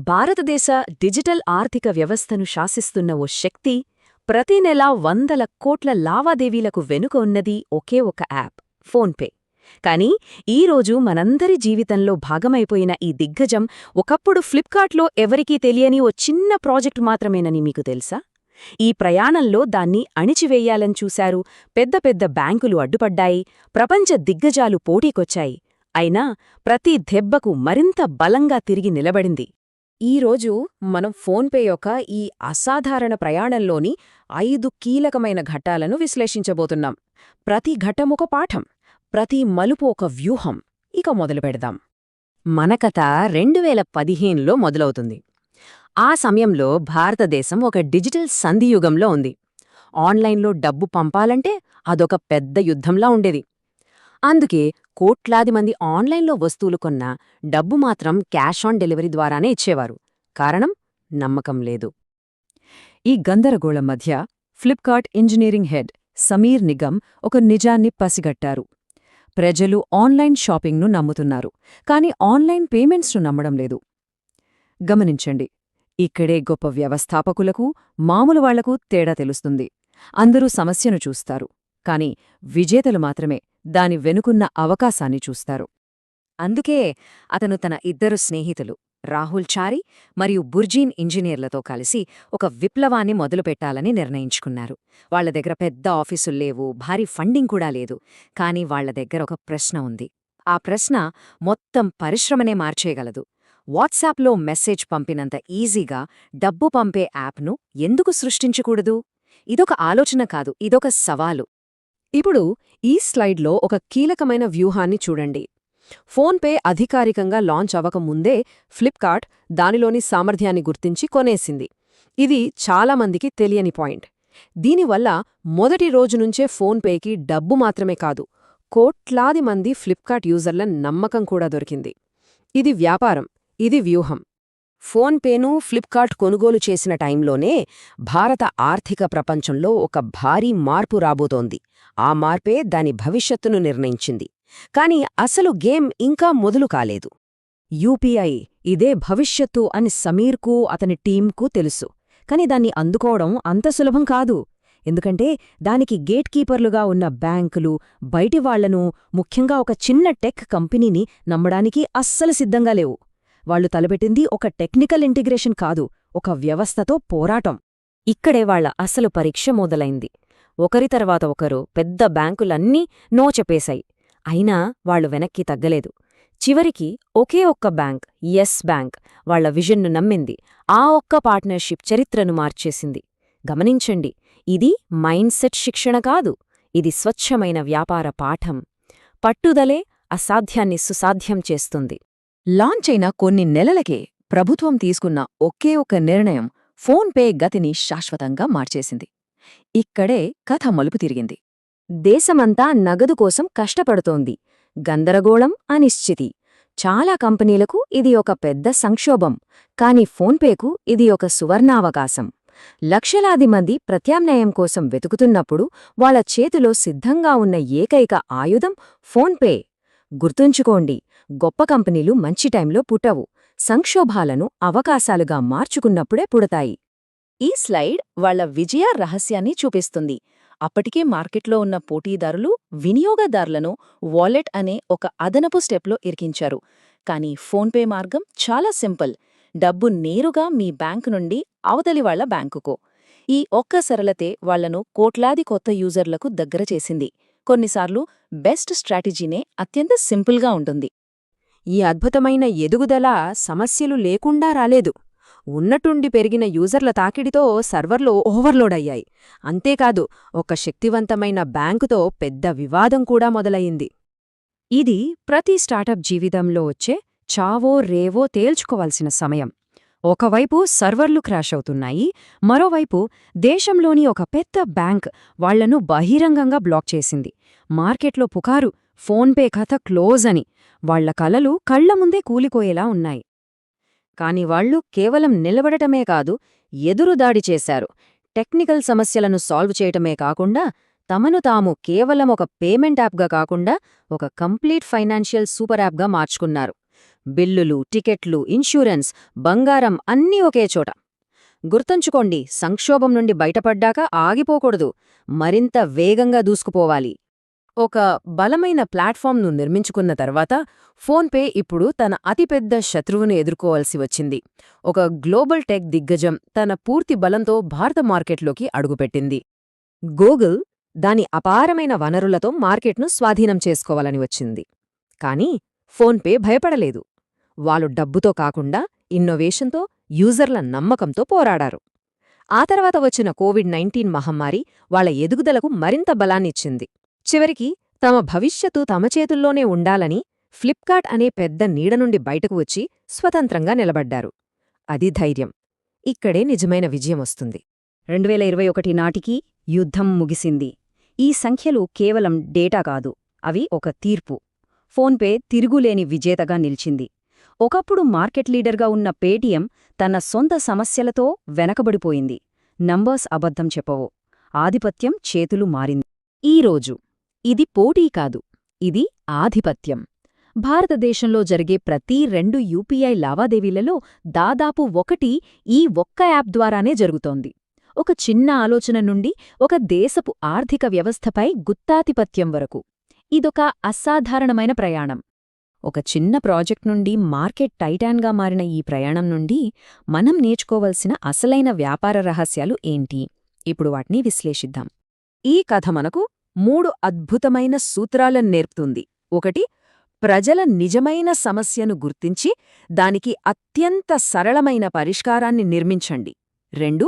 భారతదేశ డిజిటల్ ఆర్థిక వ్యవస్థను శాసిస్తున్న ఓ శక్తి, ప్రతి నెలా వందల కోట్ల లావాదేవీలకు వెనుక ఉన్నది ఒకే ఒక యాప్ ఫోన్పే. కానీ ఈరోజు మనందరి జీవితంలో భాగమైపోయిన ఈ దిగ్గజం ఒకప్పుడు ఫ్లిప్కార్ట్లో ఎవరికీ తెలియని ఓ చిన్న ప్రాజెక్టు మాత్రమేనని మీకు తెలుసా? ఈ ప్రయాణంలో దాన్ని అణిచివేయాలని చూశారు, పెద్ద పెద్ద బ్యాంకులు అడ్డుపడ్డాయి, ప్రపంచ దిగ్గజాలు పోటీకొచ్చాయి. అయినా ప్రతి దెబ్బకు మరింత బలంగా తిరిగి నిలబడింది. ఈరోజు మనం ఫోన్పే యొక్క ఈ అసాధారణ ప్రయాణంలోని 5 కీలకమైన ఘట్టాలను విశ్లేషించబోతున్నాం. ప్రతి ఘట్టమొక పాఠం, ప్రతి మలుపు ఒక వ్యూహం. ఇక మొదలుపెడదాం. మన కథ 2015లో మొదలవుతుంది. ఆ సమయంలో భారతదేశం ఒక డిజిటల్ సంధియుగంలో ఉంది. ఆన్లైన్లో డబ్బు పంపాలంటే అదొక పెద్ద యుద్ధంలా ఉండేది. అందుకే కోట్లాది మంది ఆన్లైన్లో వస్తువులు కొన్నా డబ్బు మాత్రం క్యాష్ ఆన్ డెలివరీ ద్వారానే ఇచ్చేవారు. కారణం? నమ్మకం లేదు. ఈ గందరగోళం మధ్య Flipkart engineering head Sameer Nigam ఒక నిజాన్ని పసిగట్టారు. ప్రజలు ఆన్లైన్ షాపింగ్ను నమ్ముతున్నారు, కాని ఆన్లైన్ పేమెంట్స్ను నమ్మడం లేదు. గమనించండి, ఇక్కడే గొప్ప వ్యవస్థాపకులకు, మామూలు వాళ్లకు తేడా తెలుస్తుంది. అందరూ సమస్యను చూస్తారు, కాని విజేతలు మాత్రమే దాని వెనుకున్న అవకాశాన్ని చూస్తారు. అందుకే అతను తన 2 స్నేహితులు రాహుల్ చారి మరియు బుర్జీన్ ఇంజనీర్లతో కలిసి ఒక విప్లవాన్ని మొదలుపెట్టాలని నిర్ణయించుకున్నారు. వాళ్ల దగ్గర పెద్ద ఆఫీసుల్లేవు, భారీ ఫండింగ్ కూడా లేదు. కాని వాళ్ల దగ్గర ఒక ప్రశ్న ఉంది. ఆ ప్రశ్న మొత్తం పరిశ్రమనే మార్చేయగలదు. వాట్సాప్లో మెసేజ్ పంపినంత ఈజీగా డబ్బు పంపే యాప్ను ఎందుకు సృష్టించకూడదు? ఇదొక ఆలోచన కాదు, ఇదొక సవాలు. ఇప్పుడు ఈ స్లైడ్లో ఒక కీలకమైన వ్యూహాన్ని చూడండి. ఫోన్పే అధికారికంగా లాంచ్ అవ్వకముందే ఫ్లిప్కార్ట్ దానిలోని సామర్థ్యాన్ని గుర్తించి కొనేసింది. ఇది చాలామందికి తెలియని పాయింట్. దీనివల్ల మొదటి రోజునుంచే ఫోన్పేకి డబ్బు మాత్రమే కాదు, కోట్లాది మంది ఫ్లిప్కార్ట్ యూజర్ల నమ్మకం కూడా దొరికింది. ఇది వ్యాపారం, ఇది వ్యూహం. ఫోన్పేను ఫ్లిప్కార్ట్ కొనుగోలు చేసిన టైంలోనే భారత ఆర్థిక ప్రపంచంలో ఒక భారీ మార్పు రాబోతోంది. ఆ మార్పే దాని భవిష్యత్తును నిర్ణయించింది. కాని అసలు గేమ్ ఇంకా మొదలు కాలేదు. యూపీఐ ఇదే భవిష్యత్తు అని సమీర్కు, అతని టీంకు తెలుసు. కాని దాన్ని అందుకోవడం అంత సులభం కాదు. ఎందుకంటే దానికి గేట్ కీపర్లుగా ఉన్న బ్యాంకులు, బయటివాళ్లను, ముఖ్యంగా ఒక చిన్న టెక్ కంపెనీని నమ్మడానికి అస్సలు సిద్ధంగా లేవు. వాళ్లు తలపెట్టింది ఒక టెక్నికల్ ఇంటిగ్రేషన్ కాదు, ఒక వ్యవస్థతో పోరాటం. ఇక్కడే వాళ్ల అసలు పరీక్ష మొదలైంది. ఒకరి తర్వాత ఒకరు పెద్ద బ్యాంకులన్నీ నో చెప్పేశాయి. అయినా వాళ్లు వెనక్కి తగ్గలేదు. చివరికి ఒకే ఒక్క బ్యాంక్, యెస్ బ్యాంక్, వాళ్ల విజన్ను నమ్మింది. ఆ ఒక్క పార్ట్నర్షిప్ చరిత్రను మార్చేసింది. గమనించండి, ఇది మైండ్సెట్ శిక్షణ కాదు, ఇది స్వచ్ఛమైన వ్యాపార పాఠం. పట్టుదలే అసాధ్యాన్ని సుసాధ్యం చేస్తుంది. లాంచ్ అయిన కొన్ని నెలలకే ప్రభుత్వం తీసుకున్న ఒకే ఒక నిర్ణయం ఫోన్పే గతిని శాశ్వతంగా మార్చేసింది. ఇక్కడే కథ మలుపు తిరిగింది. దేశమంతా నగదు కోసం కష్టపడుతోంది. గందరగోళం, అనిశ్చితి. చాలా కంపెనీలకు ఇది ఒక పెద్ద సంక్షోభం. కాని ఫోన్పేకు ఇది ఒక సువర్ణావకాశం. లక్షలాది మంది ప్రత్యామ్నాయం కోసం వెతుకుతున్నప్పుడు వాళ్ల చేతిలో సిద్ధంగా ఉన్న ఏకైక ఆయుధం ఫోన్పే. గుర్తుంచుకోండి, గొప్ప కంపెనీలు మంచి టైంలో పుట్టవు, సంక్షోభాలను అవకాశాలుగా మార్చుకున్నప్పుడే పుడతాయి. ఈ స్లైడ్ వాళ్ల విజయ రహస్యాన్ని చూపిస్తుంది. అప్పటికే మార్కెట్లో ఉన్న పోటీదారులు వినియోగదారులను వాలెట్ అనే ఒక అదనపు స్టెప్లో ఇరికించారు. కానీ ఫోన్పే మార్గం చాలా సింపుల్. డబ్బు నేరుగా మీ బ్యాంకు నుండి అవతలి వాళ్ల బ్యాంకుకో. ఈ ఒక్క సరళతే వాళ్లను కోట్లాది కొత్త యూజర్లకు దగ్గర చేసింది. కొన్నిసార్లు బెస్ట్ స్ట్రాటజీనే అత్యంత సింపుల్గా ఉంటుంది. ఈ అద్భుతమైన ఎదుగుదల సమస్యలు లేకుండా రాలేదు. ఉన్నట్టుండి పెరిగిన యూజర్ల తాకిడితో సర్వర్లు ఓవర్లోడ్ అయ్యాయి. అంతేకాదు, ఒక శక్తివంతమైన బ్యాంకుతో పెద్ద వివాదం కూడా మొదలయింది. ఇది ప్రతి స్టార్టప్ జీవితంలో వచ్చే చావో రేవో తేల్చుకోవాల్సిన సమయం. ఒకవైపు సర్వర్లు క్రాష్ అవుతున్నాయి, మరోవైపు దేశంలోని ఒక పెద్ద బ్యాంక్ వాళ్లను బహిరంగంగా బ్లాక్ చేసింది. మార్కెట్లో పుకారు, ఫోన్పే కథ క్లోజ్ అని. వాళ్ల కలలు కళ్ల ముందే కూలిపోయేలా ఉన్నాయి. కాని వాళ్లు కేవలం నిలబడటమే కాదు, ఎదురుదాడి చేశారు. టెక్నికల్ సమస్యలను సాల్వ్ చేయటమే కాకుండా, తమను తాము కేవలం ఒక పేమెంట్ యాప్గా కాకుండా ఒక కంప్లీట్ ఫైనాన్షియల్ సూపర్ యాప్గా మార్చుకున్నారు. బిల్లులు, టికెట్లు, ఇన్సూరెన్స్, బంగారం అన్నీ ఒకే చోట. గుర్తుంచుకోండి, సంక్షోభం నుండి బయటపడ్డాక ఆగిపోకూడదు, మరింత వేగంగా దూసుకుపోవాలి. ఒక బలమైన ప్లాట్ఫామ్ను నిర్మించుకున్న తర్వాత ఫోన్పే ఇప్పుడు తన అతిపెద్ద శత్రువును ఎదుర్కోవాల్సి వచ్చింది. ఒక గ్లోబల్ టెక్ దిగ్గజం తన పూర్తి బలంతో భారత మార్కెట్లోకి అడుగుపెట్టింది. గూగుల్ దాని అపారమైన వనరులతో మార్కెట్ను స్వాధీనం చేసుకోవాలని వచ్చింది. కానీ ఫోన్పే భయపడలేదు. వాళ్ళు డబ్బుతో కాకుండా ఇన్నోవేషన్తో, యూజర్ల నమ్మకంతో పోరాడారు. ఆ తర్వాత వచ్చిన కోవిడ్-19 మహమ్మారి వాళ్ల ఎదుగుదలకు మరింత బలాన్నిచ్చింది. చివరికి తమ భవిష్యత్తు తమ చేతుల్లోనే ఉండాలని ఫ్లిప్కార్ట్ అనే పెద్ద నీడ నుండి బయటకు వచ్చి స్వతంత్రంగా నిలబడ్డారు. అది ధైర్యం. ఇక్కడే నిజమైన విజయమొస్తుంది. 2021 నాటికి యుద్ధం ముగిసింది. ఈ సంఖ్యలు కేవలం డేటా కాదు, అవి ఒక తీర్పు. ఫోన్పే తిరుగులేని విజేతగా నిలిచింది. ఒకప్పుడు మార్కెట్ లీడర్గా ఉన్న పేటీఎం తన సొంత సమస్యలతో వెనకబడిపోయింది. నంబర్స్ అబద్ధం చెప్పవు. ఆధిపత్యం చేతులు మారింది. ఈరోజు ఇది పోటీ కాదు, ఇది ఆధిపత్యం. భారతదేశంలో జరిగే ప్రతి 2 యూపీఐ లావాదేవీలలో దాదాపు 1 ఈ ఒక్క యాప్ ద్వారానే జరుగుతోంది. ఒక చిన్న ఆలోచన నుండి ఒక దేశపు ఆర్థిక వ్యవస్థపై గుత్తాధిపత్యం వరకు ఇదొక అసాధారణమైన ప్రయాణం. ఒక చిన్న ప్రాజెక్ట్ నుండి మార్కెట్ టైటాన్గా మారిన ఈ ప్రయాణం నుండి మనం నేర్చుకోవలసిన అసలైన వ్యాపార రహస్యాలు ఏంటి? ఇప్పుడు వాటిని విశ్లేషిద్దాం. ఈ కథ మనకు 3 అద్భుతమైన సూత్రాలను నేర్పుతుంది. 1. ప్రజల నిజమైన సమస్యను గుర్తించి దానికి అత్యంత సరళమైన పరిష్కారాన్ని నిర్మించండి. 2.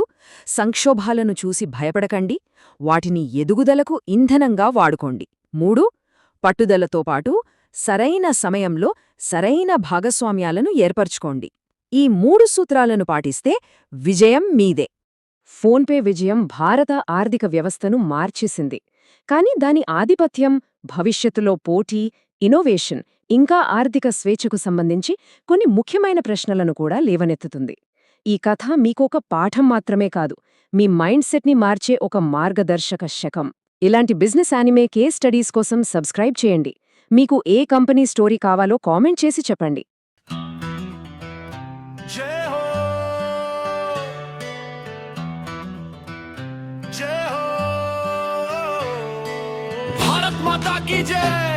సంక్షోభాలను చూసి భయపడకండి, వాటిని ఎదుగుదలకు ఇంధనంగా వాడుకోండి. 3. పట్టుదలతో పాటు సరైన సమయంలో సరైన భాగస్వామ్యాలను ఏర్పరచుకోండి. ఈ 3 సూత్రాలను పాటిస్తే విజయం మీదే. ఫోన్పే విజయం భారత ఆర్థిక వ్యవస్థను మార్చేసింది. కాని దాని ఆధిపత్యం భవిష్యత్తులో పోటీ, ఇన్నోవేషన్, ఇంకా ఆర్థిక స్వేచ్ఛకు సంబంధించి కొన్ని ముఖ్యమైన ప్రశ్నలను కూడా లేవనెత్తుతుంది. ఈ కథ మీకొక పాఠం మాత్రమే కాదు, మీ మైండ్ సెట్ని మార్చే ఒక మార్గదర్శక శకం. ఇలాంటి బిజినెస్ యానిమే కేస్ స్టడీస్ కోసం సబ్స్క్రైబ్ చేయండి. మీకు ఏ కంపెనీ స్టోరీ కావాలో కామెంట్ చేసి చెప్పండి. जय हो जय हो भारत माता की जय।